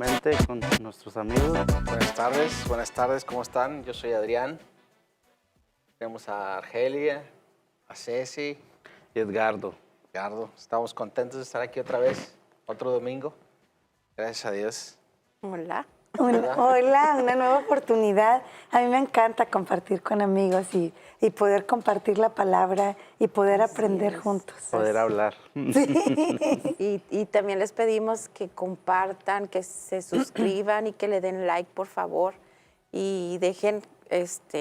nuevamente con nuestros amigos. Buenas tardes, ¿cómo están? Yo soy Adrián. Tenemos a Argelia, a Ceci, Y Edgardo. Ricardo. Estamos contentos de estar aquí otra vez, otro domingo. Gracias a Dios. Hola. Hola, una nueva oportunidad. A mí me encanta compartir con amigos y poder compartir la palabra y poder aprender juntos. Poder hablar. Y también les pedimos que compartan, que se suscriban y que le den like, por favor. Y dejen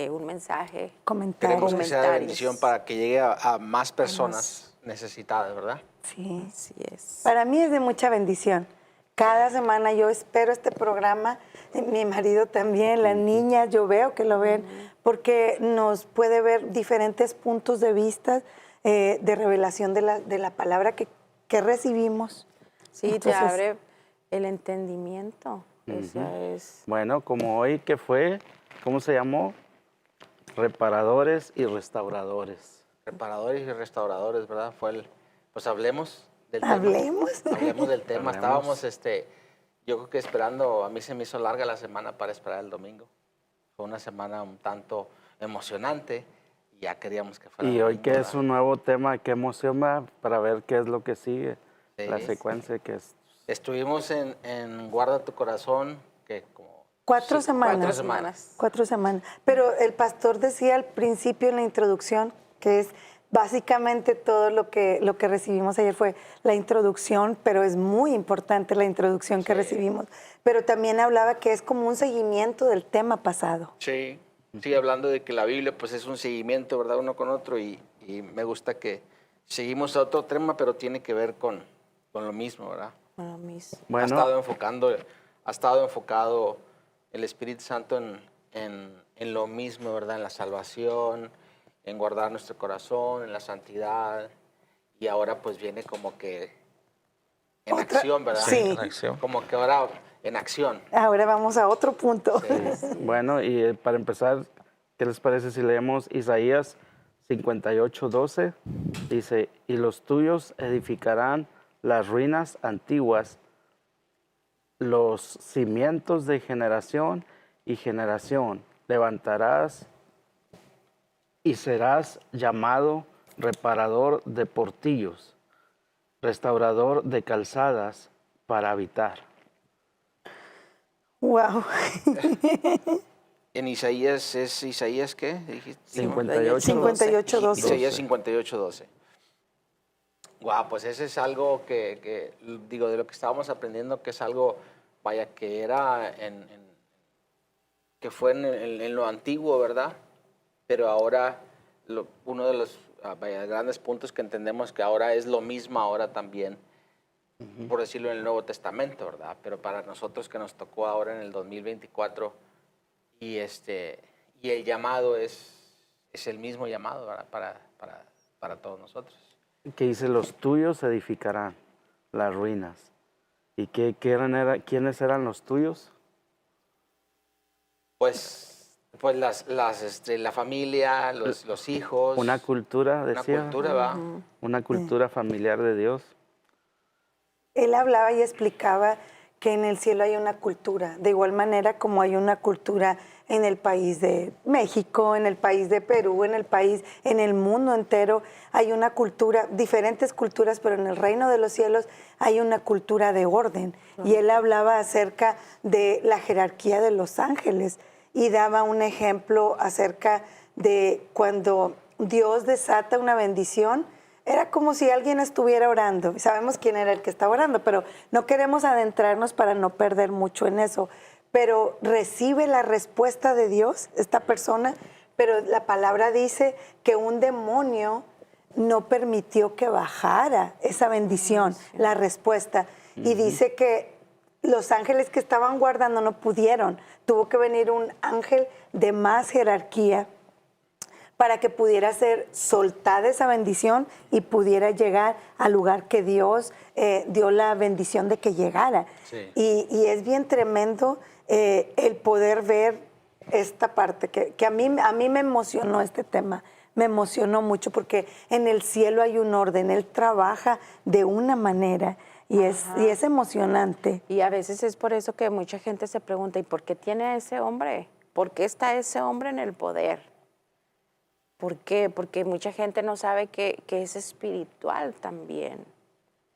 un mensaje. Comentarios. Queremos que sea de bendición para que llegue a más personas necesitadas, ¿verdad? Sí. Así es. Para mí es de mucha bendición. Cada semana yo espero este programa, mi marido también, las niñas, yo veo que lo ven, porque nos puede ver diferentes puntos de vista de revelación de la palabra que recibimos. Sí, te Entonces, abre el entendimiento. Esa es. Bueno, como hoy que fue, ¿cómo se llamó? Reparadores y restauradores. Reparadores y restauradores, ¿verdad? Pues hablemos del tema. Hablemos. Hablemos del tema. Hablemos. Estábamos, yo creo que esperando, a mí se me hizo larga la semana para esperar el domingo. Fue una semana un tanto emocionante y ya queríamos que fuera Y hoy domingo, que es ¿verdad? un nuevo tema, qué emoción va para ver qué es lo que sigue, Sí, la secuencia que es. Estuvimos en Guarda tu Corazón, que como... 4 semanas. 4 semanas. 4 semanas. Pero el pastor decía al principio en la introducción, que es básicamente todo lo que recibimos ayer fue la introducción, pero es muy importante la introducción que recibimos. Pero también hablaba que es como un seguimiento del tema pasado. Sí, sí, hablando de que la Biblia pues es un seguimiento, ¿verdad? Uno con otro y me gusta que seguimos a otro tema, pero tiene que ver con lo mismo, ¿verdad? Bueno, mis. Bueno, Ha estado enfocado el Espíritu Santo en lo mismo, ¿verdad? En la salvación, en guardar nuestro corazón, en la santidad. Y ahora pues viene como que en acción, ¿verdad? Sí. En acción. Como que ahora en acción. Ahora vamos a otro punto. bueno, y para empezar, ¿qué les parece si leemos Isaías 58:12? Dice, y los tuyos edificarán las ruinas antiguas, los cimientos de generación y generación. Levantarás y serás llamado reparador de portillos, restaurador de calzadas para habitar. Wow. En Isaías, ¿es Isaías qué? Dijiste. 58:12. Isaías 58:12. Guau, pues ese es algo que, digo, de lo que estábamos aprendiendo, que es algo, vaya, que era que fue en lo antiguo, ¿verdad? Pero ahora uno de los vaya, grandes puntos que entendemos que ahora es lo mismo ahora también, por decirlo en el Nuevo Testamento, ¿verdad? Pero para nosotros que nos tocó ahora en el 2024 y el llamado es el mismo llamado, ¿verdad? Para todos nosotros. Que dice, los tuyos edificarán las ruinas. ¿Y quiénes eran los tuyos? Pues la familia, los hijos. Una cultura, decía. Una cultura, ¿va? Una cultura familiar de Dios. Él hablaba y explicaba que en el cielo hay una cultura, de igual manera como hay una cultura en el país de México, en el país de Perú, en el mundo entero, hay una cultura, diferentes culturas, pero en el reino de los cielos hay una cultura de orden. Y él hablaba acerca de la jerarquía de los ángeles y daba un ejemplo acerca de cuando Dios desata una bendición. Era como si alguien estuviera orando. Sabemos quién era el que estaba orando, pero no queremos adentrarnos para no perder mucho en eso. Pero recibe la respuesta de Dios, esta persona, pero la palabra dice que un demonio no permitió que bajara esa bendición, la respuesta. Y dice que los ángeles que estaban guardando no pudieron. Tuvo que venir un ángel de más jerarquía para que pudiera ser soltada esa bendición y pudiera llegar al lugar que Dios dio la bendición de que llegara. Sí. Y es bien tremendo el poder ver esta parte, que a mí me emocionó este tema, me emocionó mucho porque en el cielo hay un orden, Él trabaja de una manera y es emocionante. Y a veces es por eso que mucha gente se pregunta, ¿y por qué tiene a ese hombre? ¿Por qué está ese hombre en el poder? ¿Por qué? Porque mucha gente no sabe que es espiritual también,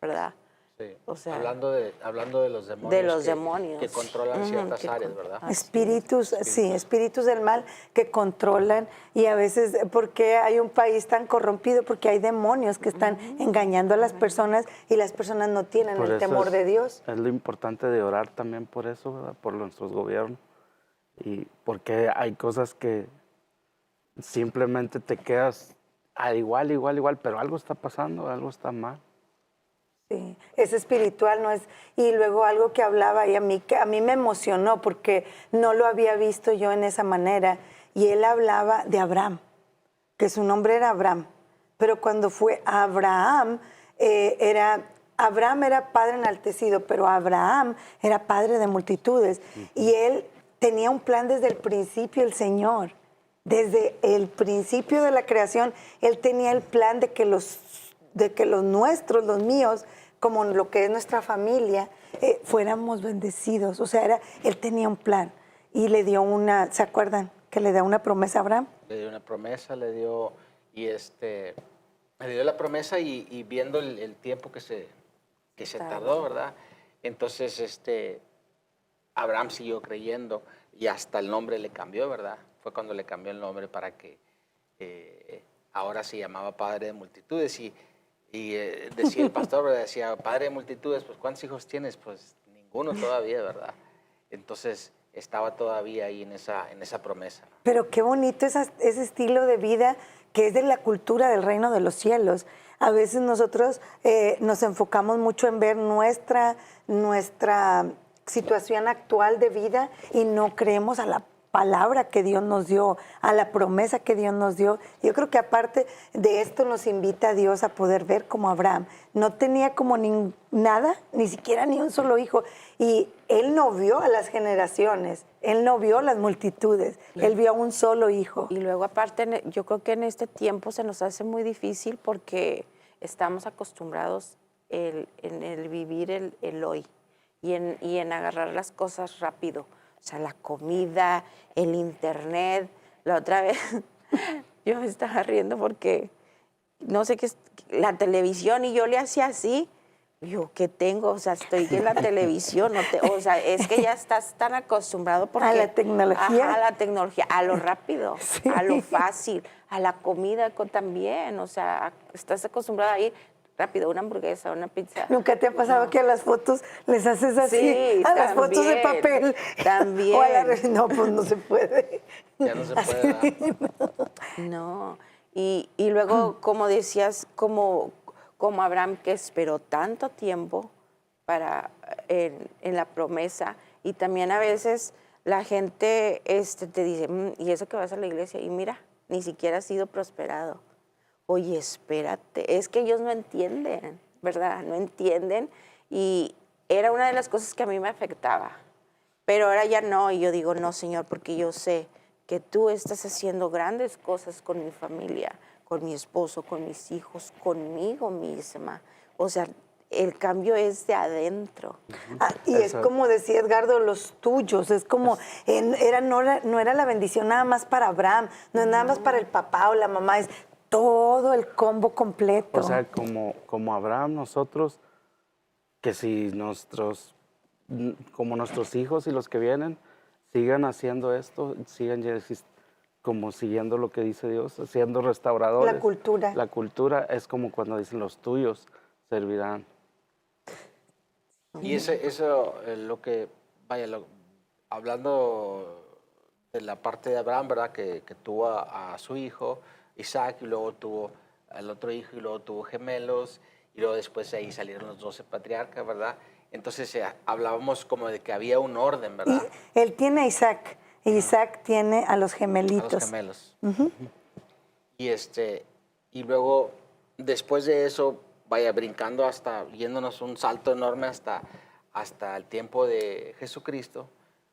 ¿verdad? Sí. O sea, hablando de los demonios, de los demonios. que controlan Ujú, ciertas que áreas, con- ¿verdad? Así Espíritus, sí, espíritus del mal que controlan y a veces, ¿por qué hay un país tan corrompido? Porque hay demonios que están engañando a las personas y las personas no tienen Por el eso temor de Dios. es lo importante de orar también por eso, ¿verdad? Por nuestros gobiernos. Y porque hay cosas que simplemente te quedas igual, pero algo está pasando, algo está mal. Sí, es espiritual, no es. Y luego algo que hablaba y que a mí me emocionó porque no lo había visto yo en esa manera. Y él hablaba de Abraham, que su nombre era Abraham. Pero cuando fue Abraham, Abraham era padre enaltecido, pero Abraham era padre de multitudes. Y él tenía un plan desde el principio, el Señor. Desde el principio de la creación, él tenía el plan de que los nuestros, los míos, como lo que es nuestra familia, fuéramos bendecidos. O sea, él tenía un plan y le dio ¿se acuerdan? Que le da una promesa a Abraham. Le dio una promesa, le dio la promesa y viendo el tiempo que se tardó, ¿verdad? Entonces, Abraham siguió creyendo y hasta el nombre le cambió, ¿verdad? Fue cuando le cambió el nombre para que ahora se llamaba Padre de Multitudes y decía el pastor, ¿verdad? Decía, Padre de Multitudes, pues ¿cuántos hijos tienes? Pues ninguno todavía, ¿verdad? Entonces estaba todavía ahí en esa promesa. Pero qué bonito ese estilo de vida que es de la cultura del reino de los cielos. A veces nosotros nos enfocamos mucho en ver nuestra situación actual de vida y no creemos a la palabra que Dios nos dio, a la promesa que Dios nos dio. Yo creo que aparte de esto nos invita a Dios a poder ver como Abraham. No tenía como nada, ni siquiera ni un solo hijo. Y él no vio a las generaciones, él no vio las multitudes, él vio a un solo hijo. Y luego aparte, yo creo que en este tiempo se nos hace muy difícil porque estamos acostumbrados en el vivir el hoy y en agarrar las cosas rápido. O sea, la comida, el internet. La otra vez yo me estaba riendo porque no sé qué es la televisión y yo le hacía así. Yo, ¿qué tengo? O sea, estoy en la televisión. O sea, es que ya estás tan acostumbrado porque, a la tecnología. Ajá, a la tecnología, a lo rápido, Sí. a lo fácil, a la comida también. O sea, estás acostumbrado a ir rápido, una hamburguesa, una pizza. ¿Nunca te ha pasado que a las fotos les haces así? Sí, a las fotos de también, papel. también. O a no, pues no se puede. Ya no se puede, ¿verdad? No. Y luego, como decías, como Abraham, que esperó tanto tiempo en la promesa, y también a veces la gente te dice, ¿y eso que vas a la iglesia? Y mira, ni siquiera has sido prosperado. Oye, espérate, es que ellos no entienden, ¿verdad? No entienden, y era una de las cosas que a mí me afectaba. Pero ahora ya no, y yo digo, no, Señor, porque yo sé que tú estás haciendo grandes cosas con mi familia, con mi esposo, con mis hijos, conmigo misma. O sea, el cambio es de adentro. Y es como decía Edgardo, los tuyos, es como, no era la bendición nada más para Abraham, no es nada más para el papá o la mamá, es todo el combo completo. O sea, como Abraham, nosotros, que si como nuestros hijos y los que vienen, sigan haciendo esto, sigan como siguiendo lo que dice Dios, siendo restauradores. La cultura. La cultura es como cuando dicen los tuyos servirán. Y eso lo que, hablando de la parte de Abraham, ¿verdad? Que tuvo a su hijo, Isaac, y luego tuvo al otro hijo, y luego tuvo gemelos, y luego después ahí salieron los 12 patriarcas, ¿verdad? Entonces hablábamos como de que había un orden, ¿verdad? Y él tiene a Isaac, y Isaac tiene a los gemelitos. A los gemelos. Y luego, después de eso, brincando yéndonos un salto enorme hasta el tiempo de Jesucristo,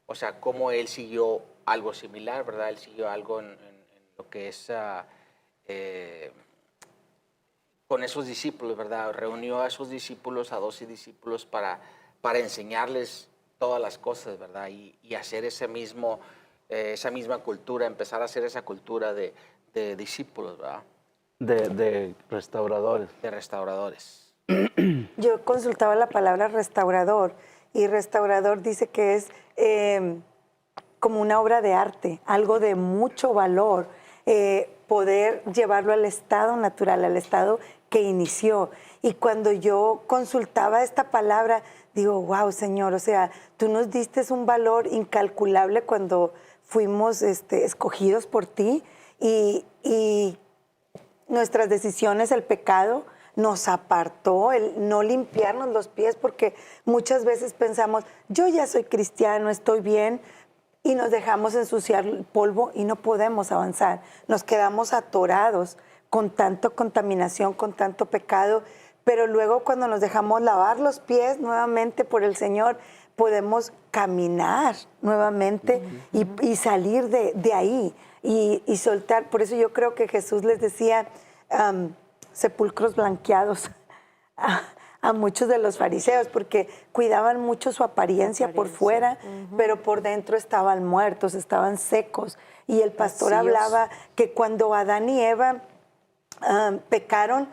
o sea, cómo él siguió algo similar, ¿verdad? Él siguió algo en lo que es con esos discípulos, ¿verdad? Reunió a esos discípulos, a 12 discípulos, para enseñarles todas las cosas, ¿verdad? Y hacer esa misma cultura, empezar a hacer esa cultura de discípulos, ¿verdad? De restauradores. De restauradores. Yo consultaba la palabra restaurador y restaurador dice que es como una obra de arte, algo de mucho valor, poder llevarlo al estado natural, al estado que inició. Y cuando yo consultaba esta palabra, digo, wow, Señor, o sea, tú nos diste un valor incalculable cuando fuimos escogidos por ti y nuestras decisiones, el pecado, nos apartó, el no limpiarnos los pies, porque muchas veces pensamos, yo ya soy cristiano, estoy bien, y nos dejamos ensuciar el polvo y no podemos avanzar. Nos quedamos atorados con tanta contaminación, con tanto pecado, pero luego cuando nos dejamos lavar los pies nuevamente por el Señor, podemos caminar nuevamente y salir de ahí y soltar. Por eso yo creo que Jesús les decía sepulcros blanqueados a muchos de los fariseos, porque cuidaban mucho su apariencia por fuera, pero por dentro estaban muertos, estaban secos. Y el pastor hablaba que cuando Adán y Eva pecaron,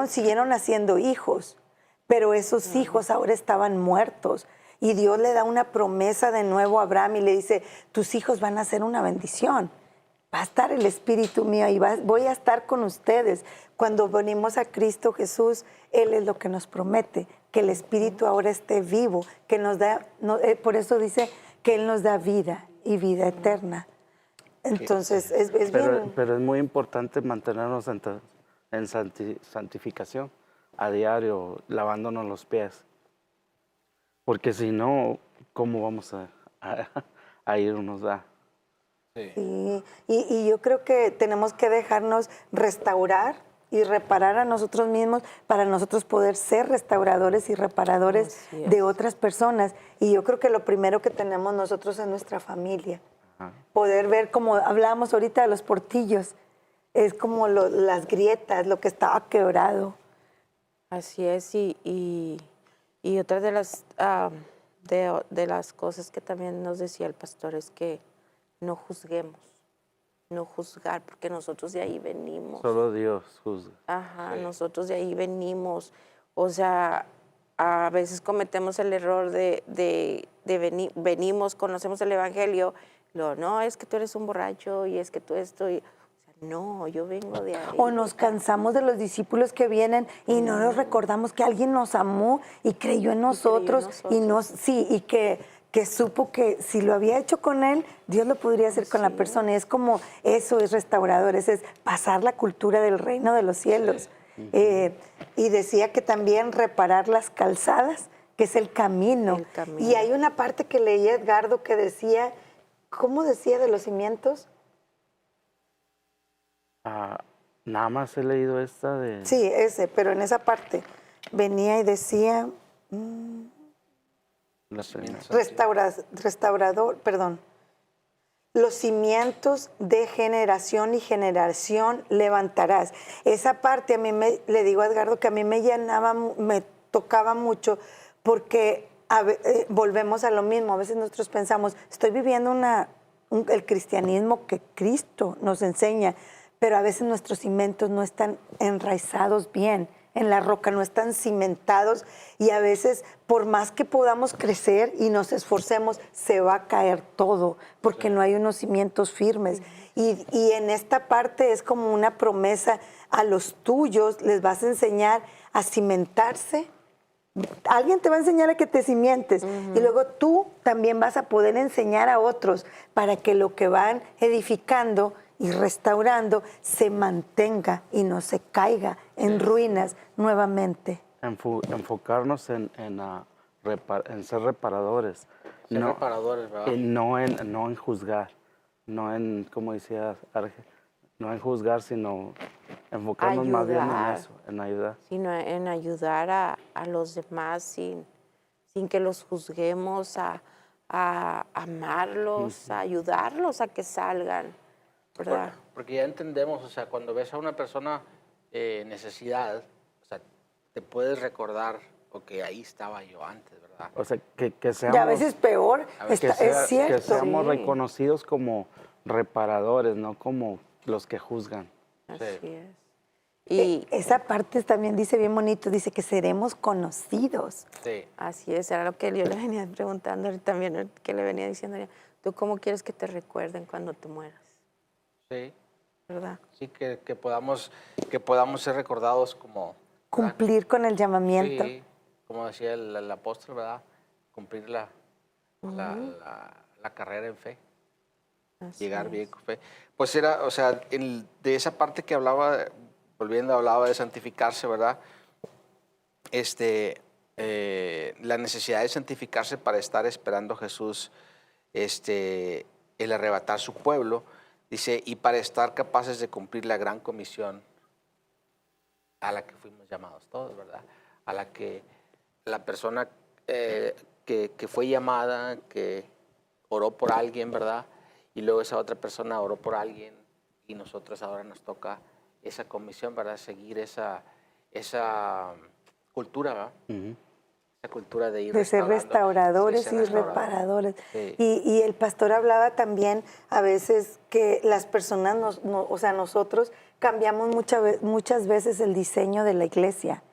siguieron naciendo hijos, pero esos hijos ahora estaban muertos. Y Dios le da una promesa de nuevo a Abraham y le dice, tus hijos van a ser una bendición. Va a estar el Espíritu mío y voy a estar con ustedes. Cuando venimos a Cristo Jesús, Él es lo que nos promete, que el Espíritu ahora esté vivo, que nos da, por eso dice que Él nos da vida y vida eterna. Entonces, es bien. Pero es muy importante mantenernos en santificación a diario, lavándonos los pies. Porque si no, ¿cómo vamos a irnos a...? Sí, y yo creo que tenemos que dejarnos restaurar y reparar a nosotros mismos para nosotros poder ser restauradores y reparadores de otras personas. Y yo creo que lo primero que tenemos nosotros es nuestra familia. Poder ver, como hablábamos ahorita de los portillos, es como las grietas, lo que estaba quebrado. Así es, y otra de las cosas que también nos decía el pastor es que no juzguemos, no juzgar, porque nosotros de ahí venimos. Solo Dios juzga. Ajá, nosotros de ahí venimos. O sea, a veces cometemos el error de venimos, conocemos el Evangelio, no, es que tú eres un borracho y es que tú esto... No, yo vengo de ahí. O nos cansamos de los discípulos que vienen y no nos recordamos que alguien nos amó y creyó en nosotros y que supo que si lo había hecho con él, Dios lo podría hacer con la persona. Y es como eso es restaurador, es pasar la cultura del reino de los cielos. Y decía que también reparar las calzadas, que es el camino. Y hay una parte que leí Edgardo que decía, ¿cómo decía de los cimientos? Nada más he leído esta de... Sí, pero en esa parte venía y decía... restaurador, perdón. Los cimientos de generación y generación levantarás. Esa parte a mí le digo a Edgardo que a mí me llenaba, me tocaba mucho porque volvemos a lo mismo. A veces nosotros pensamos, estoy viviendo el cristianismo que Cristo nos enseña, pero a veces nuestros cimientos no están enraizados bien en la roca, no están cimentados y a veces por más que podamos crecer y nos esforcemos, se va a caer todo porque no hay unos cimientos firmes. Y en esta parte es como una promesa a los tuyos, les vas a enseñar a cimentarse. Alguien te va a enseñar a que te cimientes y luego tú también vas a poder enseñar a otros para que lo que van edificando y restaurando se mantenga y no se caiga en ruinas nuevamente. Enfocarnos en ser reparadores. Ser reparadores, ¿verdad? No en juzgar, no en, como decía Arge, no en juzgar, sino enfocarnos más bien en eso, en ayudar. Sino en ayudar a los demás sin que los juzguemos, a amarlos, a ayudarlos a que salgan, ¿verdad? Porque ya entendemos, o sea, cuando ves a una persona necesidad, o sea, te puedes recordar, ok, ahí estaba yo antes, ¿verdad? O sea, que Y seamos, a veces peor, A veces que, es sea- que cierto. seamos Sí. reconocidos como reparadores, no como los que juzgan. Así Sí. es. Y Esa parte también dice bien bonito, dice que seremos conocidos. Sí. así es, era lo que yo le venía preguntando y también que le venía diciendo, ¿tú cómo quieres que te recuerden cuando te mueras? Sí, ¿Verdad? sí, que podamos ser recordados como, ¿verdad? Cumplir con el llamamiento. Sí, como decía el apóstol, ¿verdad? Cumplir la carrera en fe, Así llegar es. bien con fe. Pues era, o sea, de esa parte que hablaba, hablaba de santificarse, ¿verdad? La necesidad de santificarse para estar esperando a Jesús, el arrebatar su pueblo, dice, y para estar capaces de cumplir la gran comisión a la que fuimos llamados todos, ¿verdad? A la que la persona que fue llamada, que oró por alguien, ¿verdad? Y luego esa otra persona oró por alguien y nosotros ahora nos toca esa comisión, ¿verdad? Seguir esa cultura, ¿verdad? Ujú. Esa cultura de ir De ser restaurando. restauradores Sí, ser y restaurador. reparadores. Sí. Y el pastor hablaba también a veces que las personas, o sea, nosotros cambiamos muchas veces el diseño de la iglesia.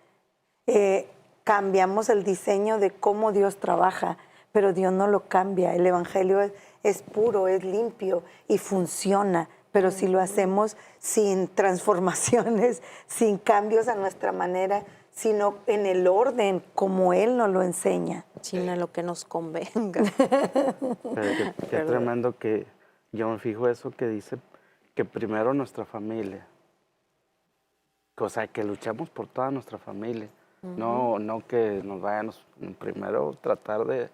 Cambiamos el diseño de cómo Dios trabaja, pero Dios no lo cambia. El Evangelio es puro, es limpio y funciona, pero si lo hacemos sin transformaciones, sin cambios a nuestra manera, sino en el orden como Él nos lo enseña. Sino lo que nos convenga. Pero qué ¿Verdad? tremendo que yo me fijo eso que dice que primero nuestra familia. O sea, que luchamos por toda nuestra familia. No que nos vayamos primero tratar de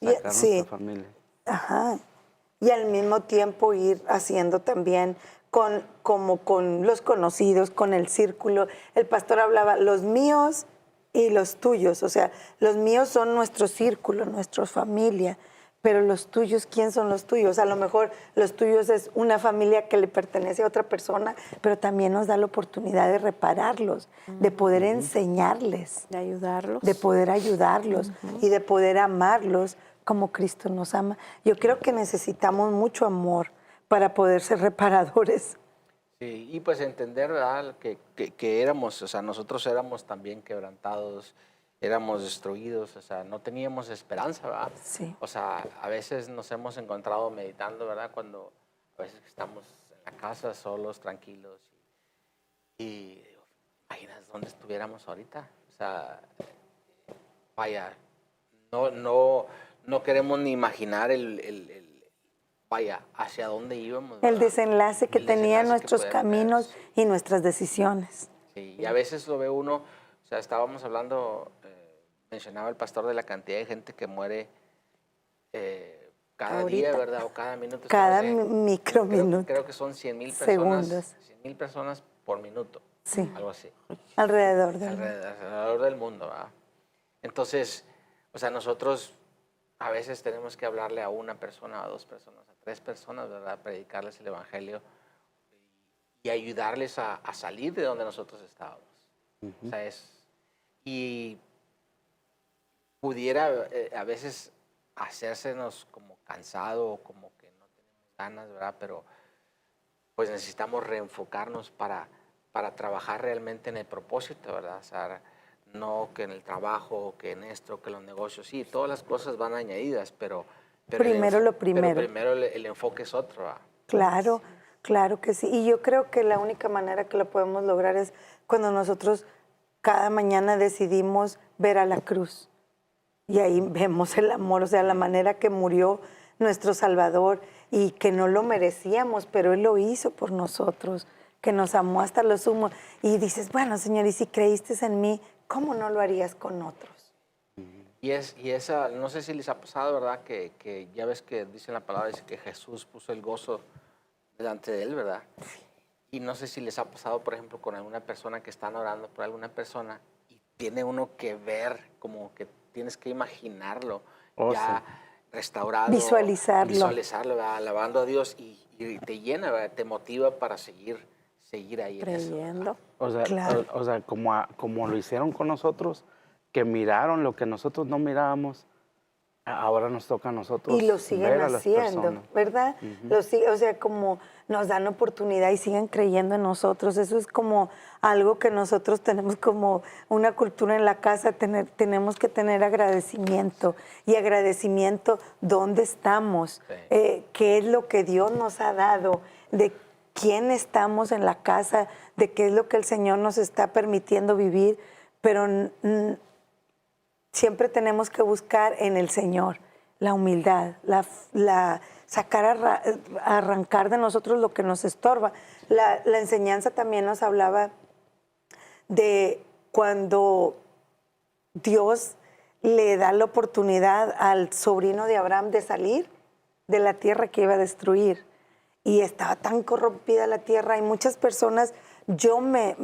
sacar Sí. nuestra familia. Ajá. Y al mismo tiempo ir haciendo también como con los conocidos, con el círculo. El pastor hablaba, los míos y los tuyos. O sea, los míos son nuestro círculo, nuestra familia. Pero los tuyos, ¿quién son los tuyos? A lo mejor los tuyos es una familia que le pertenece a otra persona, pero también nos da la oportunidad de repararlos, de poder enseñarles, De ayudarlos. de poder ayudarlos y de poder amarlos como Cristo nos ama. Yo creo que necesitamos mucho amor para poder ser reparadores. Sí, y pues entender, ¿verdad? Que éramos, o sea, nosotros éramos también quebrantados, éramos destruidos, o sea, no teníamos esperanza, ¿verdad? Sí. O sea, a veces nos hemos encontrado meditando, ¿verdad? Cuando a veces estamos en la casa solos, tranquilos, y digo, imaginas dónde estuviéramos ahorita. O sea, vaya, no queremos ni imaginar vaya, hacia dónde íbamos. El ¿verdad? desenlace que El tenían desenlace que nuestros podía tener, caminos sí. y nuestras decisiones. Sí, y a veces lo ve uno, o sea, estábamos hablando, mencionaba el pastor de la cantidad de gente que muere cada día, Ahorita. ¿verdad? O cada minuto. Cada ¿sabes? microminuto. Creo que son 100,000 Segundos. personas, 100,000 personas por minuto, Sí, algo así, alrededor del mundo. alrededor del mundo, ¿verdad? Entonces, o sea, nosotros a veces tenemos que hablarle a una persona, a 2 personas, a 3 personas, ¿verdad? Predicarles el evangelio y ayudarles a salir de donde nosotros estábamos. O sea, y pudiera a veces hacérsenos como cansado o como que no tenemos ganas, ¿verdad? Pero pues necesitamos reenfocarnos para trabajar realmente en el propósito, ¿verdad? O sea, no que en el trabajo, que en esto, que en los negocios, sí, todas las cosas van añadidas, pero Primero lo primero. Pero primero el enfoque es otro, ¿verdad? Claro, claro que sí. Y yo creo que la única manera que lo podemos lograr es cuando nosotros cada mañana decidimos ver a la cruz. Y ahí vemos el amor, o sea, la manera que murió nuestro Salvador y que no lo merecíamos, pero Él lo hizo por nosotros, que nos amó hasta lo sumo. Y dices, bueno, Señor, y si creíste en mí, ¿cómo no lo harías con otros? Y esa, no sé si les ha pasado, ¿verdad? Que ya ves que dice en la palabra, dice que Jesús puso el gozo delante de él, ¿verdad? Y no sé si les ha pasado, por ejemplo, con alguna persona que están orando por alguna persona y tiene uno que ver, como que tienes que imaginarlo ya restaurado. Visualizarlo. Visualizarlo, ¿verdad? Alabando a Dios y te llena, ¿verdad? Te motiva para seguir seguir ahí en eso, ¿verdad? Creyendo. O sea, Claro. o sea, como lo hicieron con nosotros, que miraron lo que nosotros no mirábamos, ahora nos toca a nosotros Y lo siguen ver a las haciendo, personas. ¿verdad? O sea, como nos dan oportunidad y siguen creyendo en nosotros. Eso es como algo que nosotros tenemos como una cultura en la casa, tenemos que tener agradecimiento. Y agradecimiento, ¿dónde estamos? Sí. ¿Qué es lo que Dios nos ha dado? ¿De quién estamos en la casa? ¿De qué es lo que el Señor nos está permitiendo vivir? Pero siempre tenemos que buscar en el Señor la humildad, arrancar de nosotros lo que nos estorba. La enseñanza también nos hablaba de cuando Dios le da la oportunidad al sobrino de Abraham de salir de la tierra que iba a destruir. Y estaba tan corrompida la tierra. Y muchas personas, yo me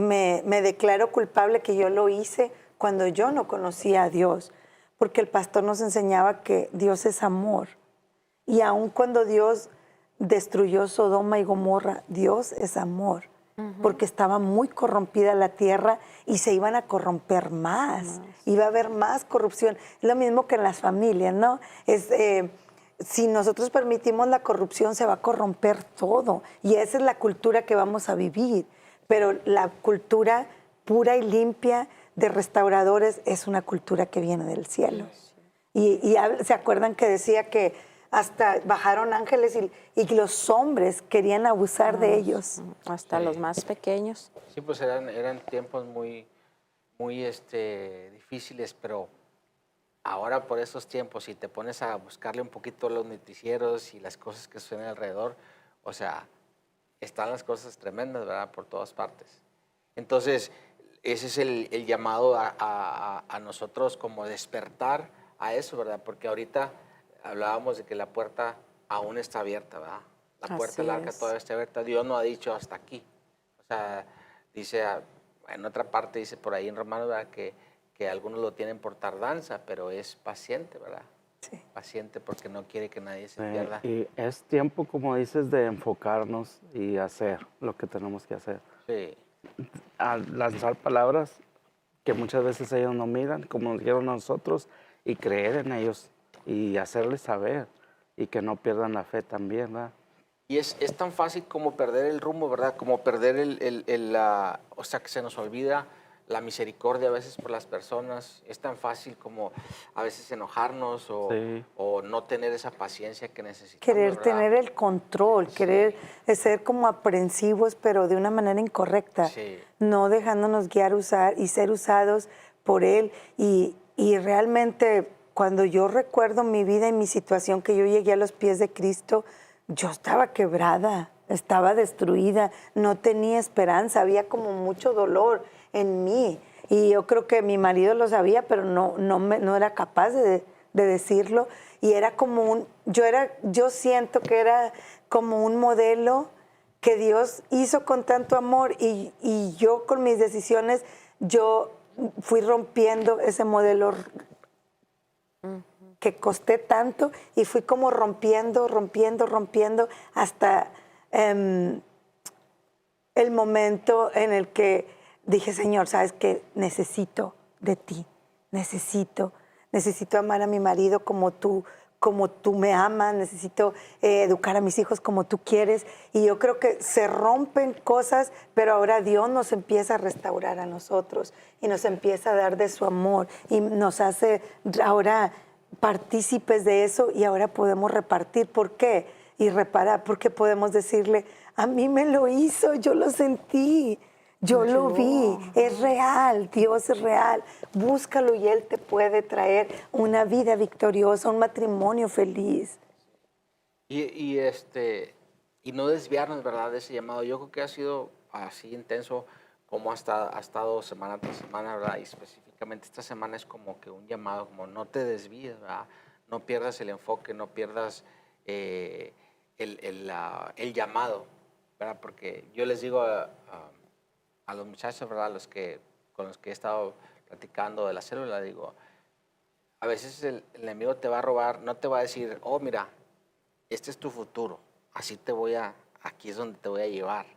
declaro culpable que yo lo hice cuando yo no conocía a Dios. Porque el pastor nos enseñaba que Dios es amor. Y aun cuando Dios destruyó Sodoma y Gomorra, Dios es amor. Porque estaba muy corrompida la tierra y se iban a corromper más. Iba a haber más corrupción. Es lo mismo que en las familias, ¿no? Si nosotros permitimos la corrupción, se va a corromper todo. Y esa es la cultura que vamos a vivir. Pero la cultura pura y limpia de restauradores es una cultura que viene del cielo. Y se acuerdan que decía que hasta bajaron ángeles y los hombres querían abusar de ellos. Hasta los más pequeños. Sí, pues eran tiempos muy, muy difíciles, pero ahora por esos tiempos, si te pones a buscarle un poquito los noticieros y las cosas que suenan alrededor, o sea, están las cosas tremendas, ¿verdad? Por todas partes. Entonces, ese es el llamado a nosotros como despertar a eso, ¿verdad? Porque ahorita hablábamos de que la puerta aún está abierta, ¿verdad? La puerta Así del arca es. todavía está abierta. Dios no ha dicho hasta aquí. O sea, dice, en otra parte dice por ahí en Romanos, ¿verdad? Que algunos lo tienen por tardanza, pero es paciente, ¿verdad? Sí. Paciente porque no quiere que nadie se pierda. Y es tiempo, como dices, de enfocarnos y hacer lo que tenemos que hacer. Sí. A lanzar palabras que muchas veces ellos no miran, como nos dijeron a nosotros, y creer en ellos y hacerles saber y que no pierdan la fe también, ¿verdad? Y es tan fácil como perder el rumbo, ¿verdad? Como perder o sea, que se nos olvida la misericordia a veces por las personas. Es tan fácil como a veces enojarnos Sí. o no tener esa paciencia que necesitamos, Querer ¿verdad? tener el control, querer ser como aprensivos, pero de una manera incorrecta. Sí. No dejándonos guiar, usar y ser usados por Él. Y realmente, cuando yo recuerdo mi vida y mi situación, que yo llegué a los pies de Cristo, yo estaba quebrada, estaba destruida, no tenía esperanza, había como mucho dolor en mí. Y yo creo que mi marido lo sabía, pero no era capaz de decirlo. Y era como yo siento que era como un modelo que Dios hizo con tanto amor y yo con mis decisiones, yo fui rompiendo ese modelo que costé tanto y fui como rompiendo hasta el momento en el que dije, Señor, sabes que necesito de ti, necesito amar a mi marido como tú me amas, necesito educar a mis hijos como tú quieres. Y yo creo que se rompen cosas, pero ahora Dios nos empieza a restaurar a nosotros y nos empieza a dar de su amor y nos hace ahora partícipes de eso y ahora podemos repartir. ¿Por qué? Y reparar, porque podemos decirle, a mí me lo hizo, yo lo sentí. Yo lo vi, es real, Dios es real. Búscalo y Él te puede traer una vida victoriosa, un matrimonio feliz. Y no desviarnos, ¿verdad? De ese llamado. Yo creo que ha sido así intenso como ha estado semana tras semana, ¿verdad? Y específicamente esta semana es como que un llamado, como no te desvíes, ¿verdad? No pierdas el enfoque, no pierdas el llamado, ¿verdad? Porque yo les digo a los muchachos, ¿verdad? Con los que he estado platicando de la célula, digo, a veces el enemigo te va a robar, no te va a decir, oh, mira, este es tu futuro, aquí es donde te voy a llevar.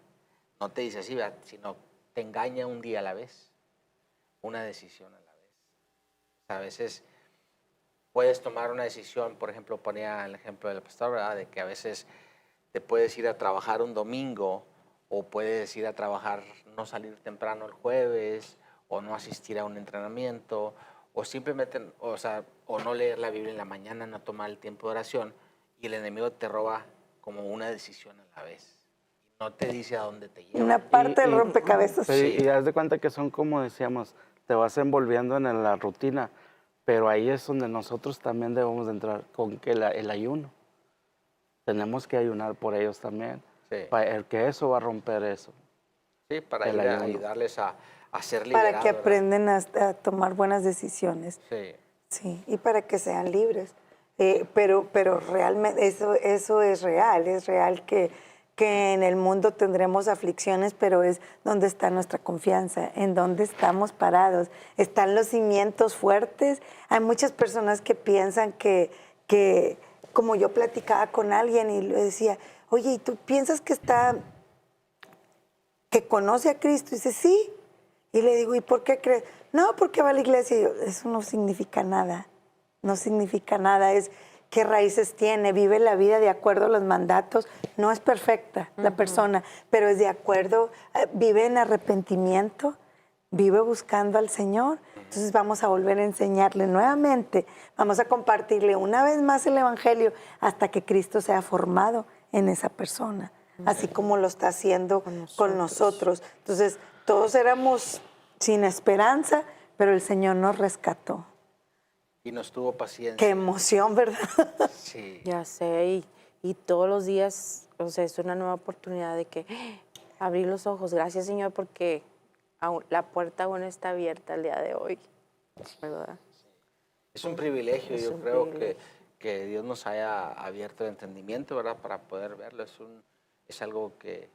no te dice así, ¿verdad? Sino te engaña un día a la vez, una decisión a la vez. O sea, a veces puedes tomar una decisión, por ejemplo, ponía el ejemplo del pastor, ¿verdad? De que a veces te puedes ir a trabajar un domingo o puedes ir a trabajar, no salir temprano el jueves o no asistir a un entrenamiento o simplemente, o sea, o no leer la Biblia en la mañana, no tomar el tiempo de oración y el enemigo te roba como una decisión a la vez. Y no te dice a dónde te lleva. Una parte del rompecabezas. Sí, Sí. y haz de cuenta que son como decíamos, te vas envolviendo en la rutina, pero ahí es donde nosotros también debemos de entrar con que el ayuno. Tenemos que ayunar por ellos también, Sí. que eso va a romper eso. Sí, para El ir a ayuno. ayudarles a ser liberados. Para que ¿verdad? aprendan a tomar buenas decisiones. Sí. Sí, y para que sean libres. Pero realmente eso es real que en el mundo tendremos aflicciones, pero es donde está nuestra confianza, en donde estamos parados. Están los cimientos fuertes. Hay muchas personas que piensan que como yo platicaba con alguien y le decía, oye, ¿y tú piensas que conoce a Cristo? Y dice, sí. Y le digo, ¿y por qué crees? No, porque va a la iglesia. Y yo, eso no significa nada. No significa nada. Es qué raíces tiene. Vive la vida de acuerdo a los mandatos. No es perfecta la persona, pero es de acuerdo. Vive en arrepentimiento. Vive buscando al Señor. Entonces vamos a volver a enseñarle nuevamente. Vamos a compartirle una vez más el Evangelio hasta que Cristo sea formado en esa persona. Así como lo está haciendo con nosotros. Entonces, todos éramos sin esperanza, pero el Señor nos rescató. Y nos tuvo paciencia. Qué emoción, ¿verdad? Sí. Ya sé, y todos los días, o sea, es una nueva oportunidad de que abrir los ojos. Gracias, Señor, porque la puerta aún está abierta el día de hoy, ¿verdad? Es un privilegio, Es yo un creo privilegio. que Dios nos haya abierto el entendimiento, ¿verdad? Para poder verlo. Es algo que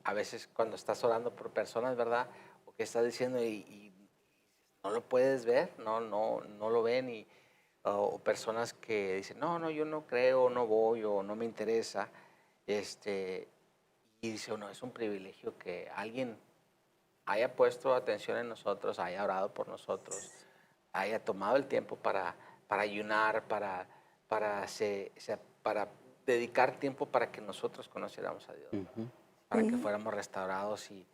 a veces cuando estás orando por personas, ¿verdad? O que estás diciendo y no lo puedes ver, no lo ven, o personas que dicen, no, yo no creo, no voy, o no me interesa, y dice uno, es un privilegio que alguien haya puesto atención en nosotros, haya orado por nosotros, haya tomado el tiempo para ayunar, para dedicar tiempo para que nosotros conociéramos a Dios, para que fuéramos restaurados y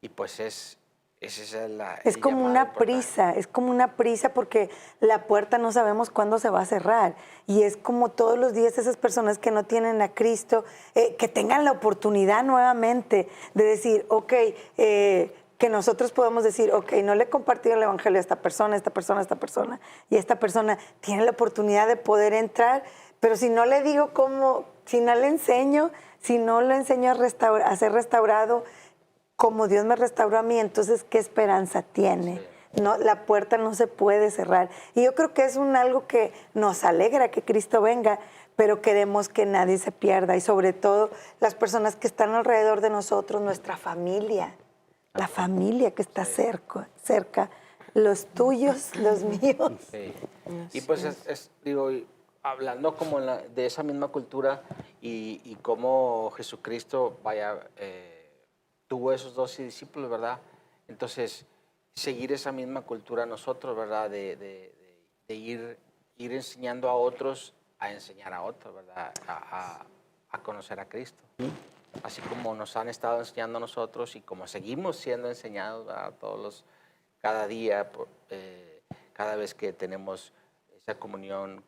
pues esa es Es como una prisa porque la puerta no sabemos cuándo se va a cerrar. Y es como todos los días esas personas que no tienen a Cristo, que tengan la oportunidad nuevamente de decir, ok, que nosotros podamos decir, ok, no le he compartido el Evangelio a esta persona, y esta persona tiene la oportunidad de poder entrar, pero si no le digo cómo, si no le enseño, si no le enseño a ser restaurado, como Dios me restauró a mí, entonces, ¿qué esperanza tiene? Sí. No, la puerta no se puede cerrar. Y yo creo que es algo que nos alegra que Cristo venga, pero queremos que nadie se pierda. Y sobre todo, las personas que están alrededor de nosotros, nuestra familia, la familia que está cerca, los tuyos, los míos. Sí. Y pues digo, hablando como de esa misma cultura y cómo Jesucristo, tuvo esos 12 discípulos, ¿verdad? Entonces, seguir esa misma cultura nosotros, ¿verdad? De ir enseñando a otros a enseñar a otros, ¿verdad? A conocer a Cristo. Así como nos han estado enseñando a nosotros y como seguimos siendo enseñados, ¿verdad? Cada día, cada vez que tenemos esa comunión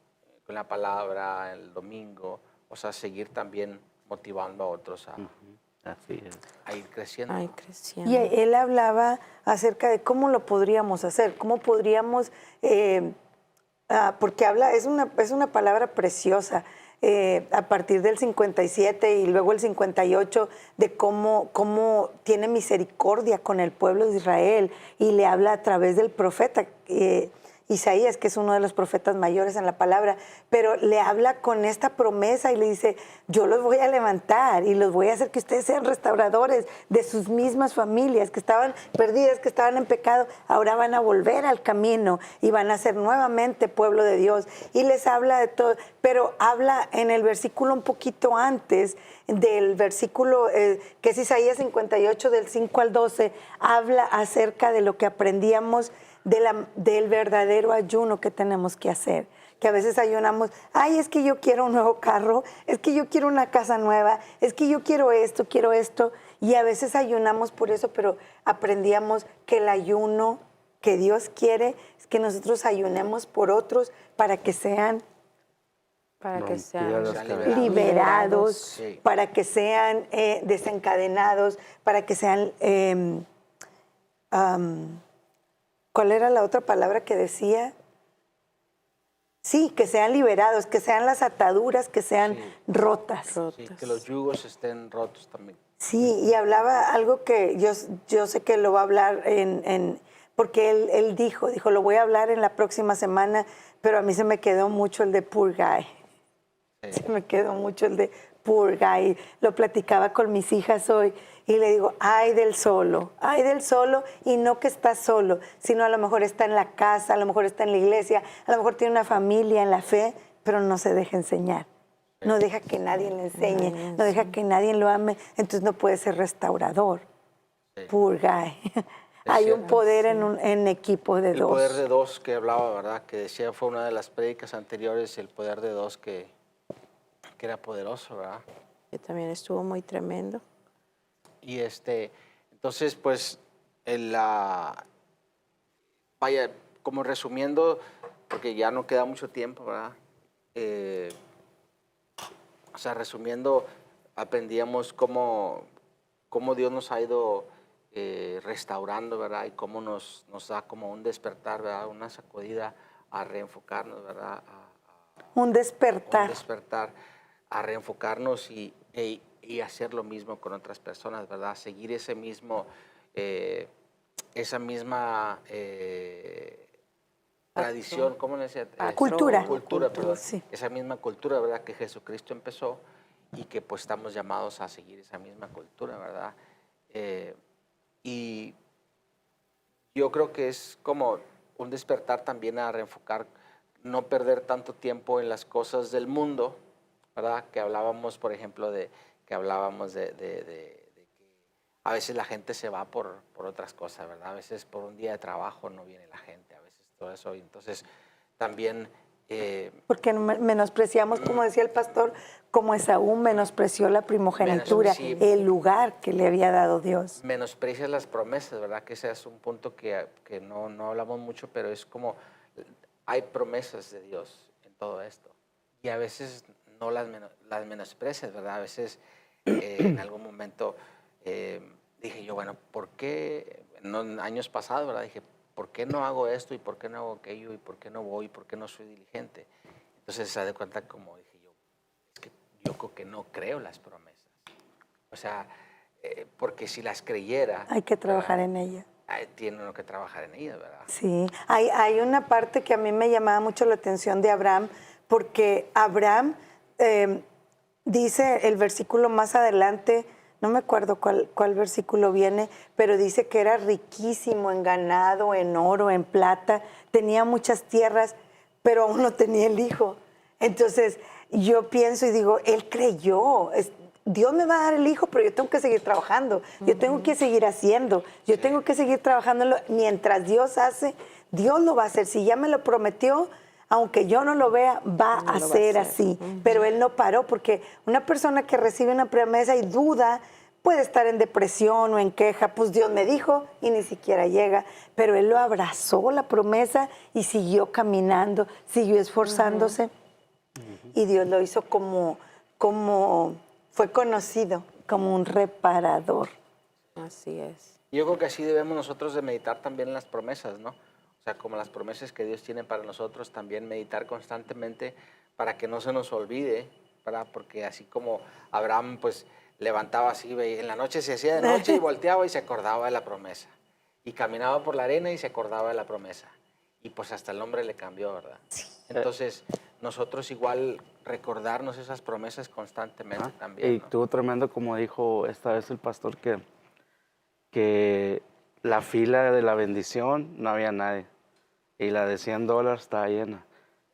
con la palabra, el domingo, o sea, seguir también motivando a otros Así es. a ir creciendo. Ay, creciendo. Y él hablaba acerca de cómo lo podríamos hacer, cómo podríamos, porque es una palabra preciosa, a partir del 57 y luego el 58, de cómo tiene misericordia con el pueblo de Israel y le habla a través del profeta. Y Isaías, que es uno de los profetas mayores en la palabra, pero le habla con esta promesa y le dice, yo los voy a levantar y los voy a hacer que ustedes sean restauradores de sus mismas familias que estaban perdidas, que estaban en pecado, ahora van a volver al camino y van a ser nuevamente pueblo de Dios. Y les habla de todo, pero habla en el versículo un poquito antes del versículo que es Isaías 58 del 5 al 12, habla acerca de lo que aprendíamos del verdadero ayuno que tenemos que hacer. Que a veces ayunamos, ay, es que yo quiero un nuevo carro, es que yo quiero una casa nueva, es que yo quiero esto, y a veces ayunamos por eso, pero aprendíamos que el ayuno que Dios quiere es que nosotros ayunemos por otros para que sean Para que Rompidas sean las liberados, Sí. para que sean desencadenados, para que sean... ¿cuál era la otra palabra que decía? Sí, que sean liberados, que sean las ataduras, que sean Sí. rotas. Sí, que los yugos estén rotos también. Sí, y hablaba algo que yo sé que lo va a hablar porque él dijo, lo voy a hablar en la próxima semana, pero a mí se me quedó mucho el de Poor Guy. Se me quedó mucho el de Poor Guy. Lo platicaba con mis hijas hoy y le digo, ay del solo, y no que está solo, sino a lo mejor está en la casa, a lo mejor está en la iglesia, a lo mejor tiene una familia en la fe, pero no se deja enseñar. No deja que nadie le enseñe, no deja que nadie lo ame, entonces no puede ser restaurador. Poor Guy. Hay un poder en equipo de El dos. poder de dos que hablaba, ¿verdad? Que decía, fue una de las prédicas anteriores, el poder de dos que era poderoso, ¿verdad? Que también estuvo muy tremendo. Y entonces, pues, vaya, como resumiendo, porque ya no queda mucho tiempo, ¿verdad? O sea, resumiendo, aprendíamos cómo Dios nos ha ido restaurando, ¿verdad? Y cómo nos da como un despertar, ¿verdad? Una sacudida a reenfocarnos, ¿verdad? Un despertar. Un despertar, a reenfocarnos y hacer lo mismo con otras personas, ¿verdad? Seguir esa misma tradición, ¿cómo le decía? Cultura. Cultura, perdón. Sí. Esa misma cultura, ¿verdad? Que Jesucristo empezó y que pues estamos llamados a seguir esa misma cultura, ¿verdad? Y yo creo que es como un despertar también a reenfocar, no perder tanto tiempo en las cosas del mundo, ¿verdad? Que hablábamos, por ejemplo, de que a veces la gente se va por otras cosas, ¿verdad? A veces por un día de trabajo no viene la gente, a veces todo eso. Y entonces también... porque menospreciamos, como decía el pastor, como Esaú menospreció la primogenitura, Sí. el lugar que le había dado Dios. menosprecias las promesas, ¿verdad? Que ese es un punto que no hablamos mucho, pero es como hay promesas de Dios en todo esto. Y a veces no las menosprecias, ¿verdad? A veces en algún momento dije yo, bueno, ¿por qué? En años pasados, ¿verdad? Dije, ¿por qué no hago esto? ¿Y por qué no hago aquello? ¿Y por qué no voy? ¿Y por qué no soy diligente? Entonces se da cuenta, como dije yo, es que yo creo que no creo las promesas. O sea, porque si las creyera... Hay que trabajar en ella. Tiene uno que trabajar en ellas, ¿verdad? Sí, hay una parte que a mí me llamaba mucho la atención de Abraham, porque Abraham dice el versículo más adelante, no me acuerdo cuál versículo viene, pero dice que era riquísimo en ganado, en oro, en plata, tenía muchas tierras, pero aún no tenía el hijo. Entonces yo pienso y digo, él creyó, Dios me va a dar el hijo, pero yo tengo que seguir trabajando, yo tengo que seguir haciendo, yo tengo que seguir trabajando. Mientras Dios hace, Dios lo va a hacer. Si ya me lo prometió, aunque yo no lo vea, va a ser así. Pero él no paró, porque una persona que recibe una promesa y duda puede estar en depresión o en queja. Pues Dios me dijo y ni siquiera llega. Pero él lo abrazó, la promesa, y siguió caminando, siguió esforzándose. Y Dios lo hizo como fue conocido como un reparador. Así es. Yo creo que así debemos nosotros de meditar también en las promesas, ¿no? O sea, como las promesas que Dios tiene para nosotros, también meditar constantemente para que no se nos olvide, ¿verdad? Porque así como Abraham, pues, levantaba así, en la noche se hacía de noche y volteaba y se acordaba de la promesa. Y caminaba por la arena y se acordaba de la promesa. y pues hasta el nombre le cambió, ¿verdad? Sí. Entonces, nosotros igual recordarnos esas promesas constantemente también, Y ¿no? estuvo tremendo, como dijo esta vez el pastor, que la fila de la bendición no había nadie y la de $100 estaba llena.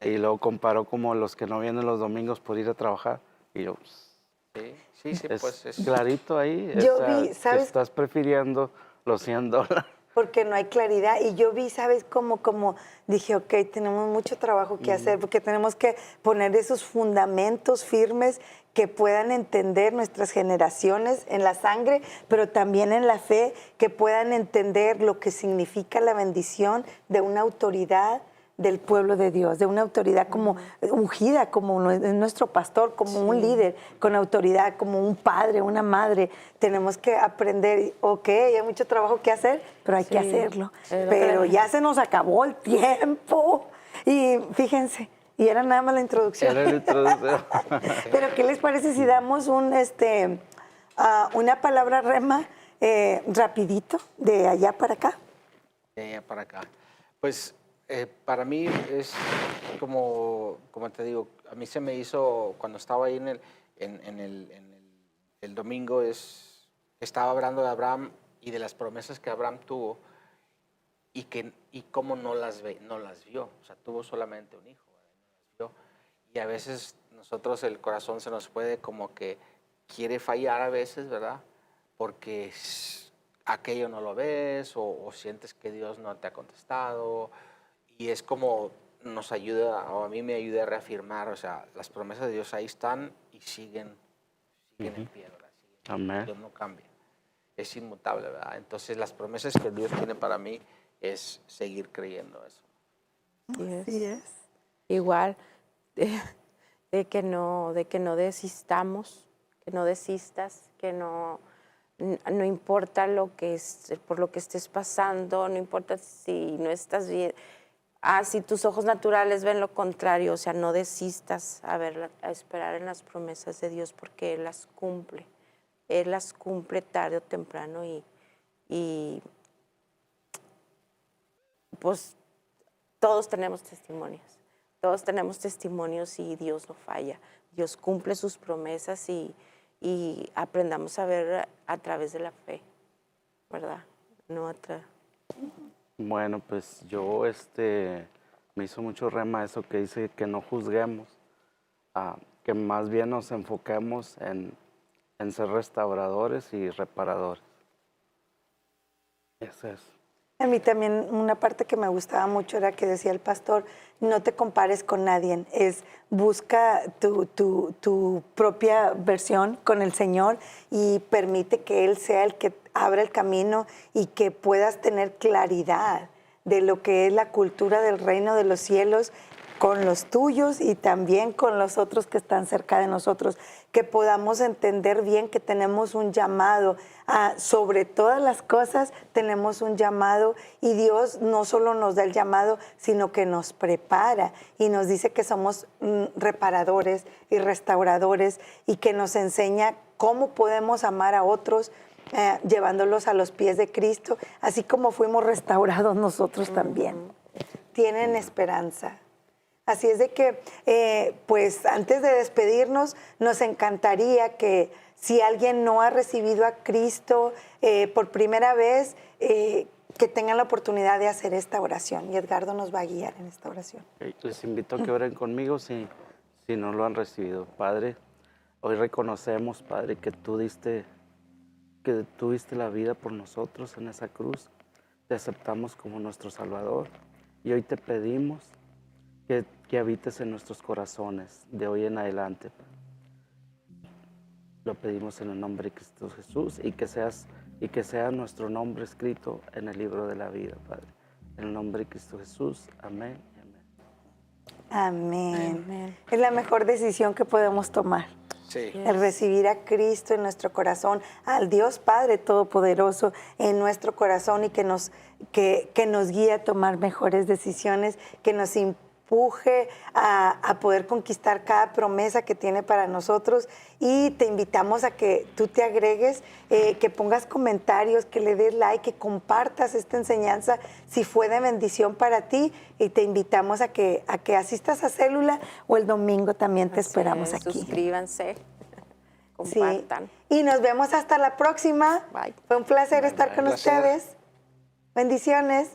Y luego comparó como los que no vienen los domingos por ir a trabajar. Y yo, Sí, pues es... clarito ahí, Yo o sea, vi, que ¿sabes? estás prefiriendo los $100. Porque no hay claridad. Y yo vi, ¿sabes? Como dije, ok, tenemos mucho trabajo que hacer, porque tenemos que poner esos fundamentos firmes que puedan entender nuestras generaciones en la sangre, pero también en la fe, que puedan entender lo que significa la bendición de una autoridad del pueblo de Dios, de una autoridad como ungida, como nuestro pastor, como un líder, con autoridad, como un padre, una madre. Tenemos que aprender, ok, hay mucho trabajo que hacer, pero hay que hacerlo. Pero ya se nos acabó el tiempo. Y fíjense, y era nada más la introducción. Era la introducción. Pero ¿qué les parece si damos una palabra rema rapidito de allá para acá? De allá para acá. Pues para mí es como te digo, a mí se me hizo, cuando estaba ahí el domingo, estaba hablando de Abraham y de las promesas que Abraham tuvo y cómo no las vio. O sea, tuvo solamente un hijo, ¿verdad? No las vio. Y a veces nosotros el corazón se nos puede como que quiere fallar a veces, ¿verdad? Porque aquello no lo ves o sientes que Dios no te ha contestado. Y es como nos ayuda, o a mí me ayuda a reafirmar, o sea, las promesas de Dios ahí están y siguen en pie, ¿verdad? Amén. Dios no cambia, es inmutable, ¿verdad? Entonces las promesas que Dios tiene para mí es seguir creyendo eso. Así es. Igual, de que no desistamos, que no desistas, que no importa por lo que estés pasando, no importa si no estás bien. Si tus ojos naturales ven lo contrario, o sea, no desistas a esperar en las promesas de Dios, porque Él las cumple. Él las cumple tarde o temprano y pues todos tenemos testimonios y Dios no falla. Dios cumple sus promesas y aprendamos a ver a través de la fe, ¿verdad? No Bueno, pues yo me hizo mucho rema eso que dice que no juzguemos, que más bien nos enfoquemos en ser restauradores y reparadores. Eso es. A mí también una parte que me gustaba mucho era que decía el pastor, no te compares con nadie, busca tu propia versión con el Señor y permite que Él sea el que abra el camino y que puedas tener claridad de lo que es la cultura del reino de los cielos con los tuyos y también con los otros que están cerca de nosotros, que podamos entender bien que tenemos un llamado, sobre todas las cosas tenemos un llamado y Dios no solo nos da el llamado, sino que nos prepara y nos dice que somos reparadores y restauradores y que nos enseña cómo podemos amar a otros, llevándolos a los pies de Cristo, así como fuimos restaurados nosotros también. Tienen esperanza. Así es de que, pues antes de despedirnos, nos encantaría que si alguien no ha recibido a Cristo por primera vez, que tengan la oportunidad de hacer esta oración. Y Edgardo nos va a guiar en esta oración. Les invito a que oren conmigo si no lo han recibido. Padre, hoy reconocemos, Padre, que tú diste la vida por nosotros en esa cruz. Te aceptamos como nuestro Salvador y hoy te pedimos que habites en nuestros corazones de hoy en adelante. Lo pedimos en el nombre de Cristo Jesús y que sea nuestro nombre escrito en el libro de la vida, Padre. En el nombre de Cristo Jesús. Amén y amén. Amén. Amén. Es la mejor decisión que podemos tomar. Sí. El recibir a Cristo en nuestro corazón, al Dios Padre Todopoderoso en nuestro corazón y que nos guíe a tomar mejores decisiones, que nos empuje a poder conquistar cada promesa que tiene para nosotros. Y te invitamos a que tú te agregues, que pongas comentarios, que le des like, que compartas esta enseñanza si fue de bendición para ti. Y te invitamos a que asistas a Célula, o el domingo también te esperamos aquí. Suscríbanse, Sí. compartan. Y nos vemos hasta la próxima. Bye. Fue un placer estar con placer. ustedes. Bendiciones.